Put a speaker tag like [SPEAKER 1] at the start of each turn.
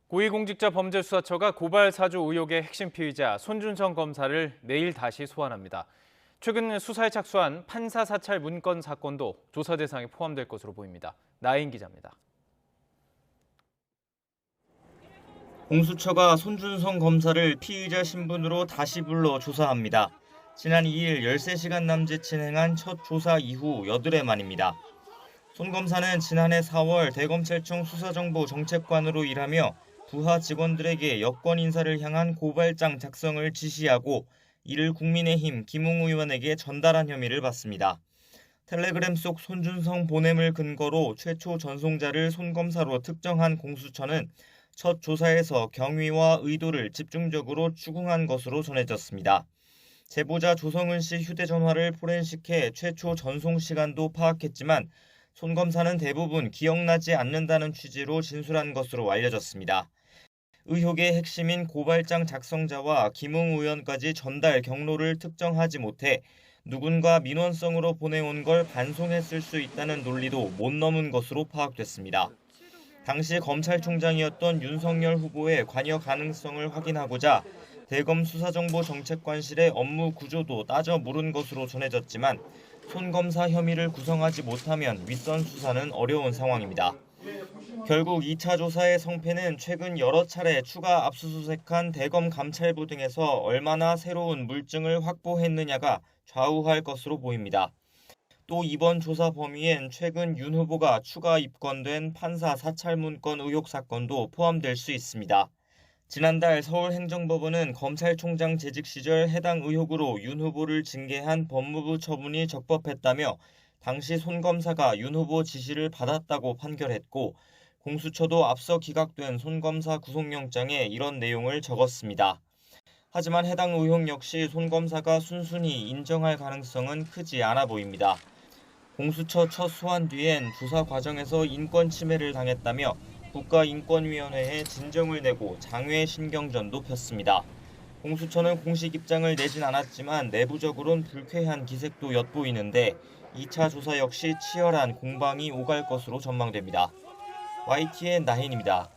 [SPEAKER 1] 고위공직자범죄수사처가 고발 사주 의혹의 핵심 피의자 손준성 검사를 내일 다시 소환합니다. 최근 수사에 착수한 판사 사찰 문건 사건도 조사 대상에 포함될 것으로 보입니다. 나인 기자입니다.
[SPEAKER 2] 공수처가 손준성 검사를 피의자 신분으로 다시 불러 조사합니다. 지난 2일 13시간 남짓 진행한 첫 조사 이후 여드레 만입니다. 손 검사는 지난해 4월 대검찰청 수사정보 정책관으로 일하며 부하 직원들에게 여권 인사를 향한 고발장 작성을 지시하고 이를 국민의힘 김웅 의원에게 전달한 혐의를 받습니다. 텔레그램 속 손준성 보냄을 근거로 최초 전송자를 손 검사로 특정한 공수처는 첫 조사에서 경위와 의도를 집중적으로 추궁한 것으로 전해졌습니다. 제보자 조성은 씨 휴대전화를 포렌식해 최초 전송 시간도 파악했지만 손 검사는 대부분 기억나지 않는다는 취지로 진술한 것으로 알려졌습니다. 의혹의 핵심인 고발장 작성자와 김웅 의원까지 전달 경로를 특정하지 못해 누군가 민원성으로 보내온 걸 반송했을 수 있다는 논리도 못 넘은 것으로 파악됐습니다. 당시 검찰총장이었던 윤석열 후보의 관여 가능성을 확인하고자 대검 수사정보정책관실의 업무 구조도 따져 물은 것으로 전해졌지만 손 검사 혐의를 구성하지 못하면 윗선 수사는 어려운 상황입니다. 결국 2차 조사의 성패는 최근 여러 차례 추가 압수수색한 대검 감찰부 등에서 얼마나 새로운 물증을 확보했느냐가 좌우할 것으로 보입니다. 또 이번 조사 범위엔 최근 윤 후보가 추가 입건된 판사 사찰 문건 의혹 사건도 포함될 수 있습니다. 지난달 서울행정법원은 검찰총장 재직 시절 해당 의혹으로 윤 후보를 징계한 법무부 처분이 적법했다며 당시 손 검사가 윤 후보 지시를 받았다고 판결했고 공수처도 앞서 기각된 손 검사 구속영장에 이런 내용을 적었습니다. 하지만 해당 의혹 역시 손 검사가 순순히 인정할 가능성은 크지 않아 보입니다. 공수처 첫 소환 뒤엔 조사 과정에서 인권 침해를 당했다며 국가인권위원회에 진정을 내고 장외 신경전도 폈습니다. 공수처는 공식 입장을 내진 않았지만 내부적으론 불쾌한 기색도 엿보이는데 2차 조사 역시 치열한 공방이 오갈 것으로 전망됩니다. YTN 나인입니다.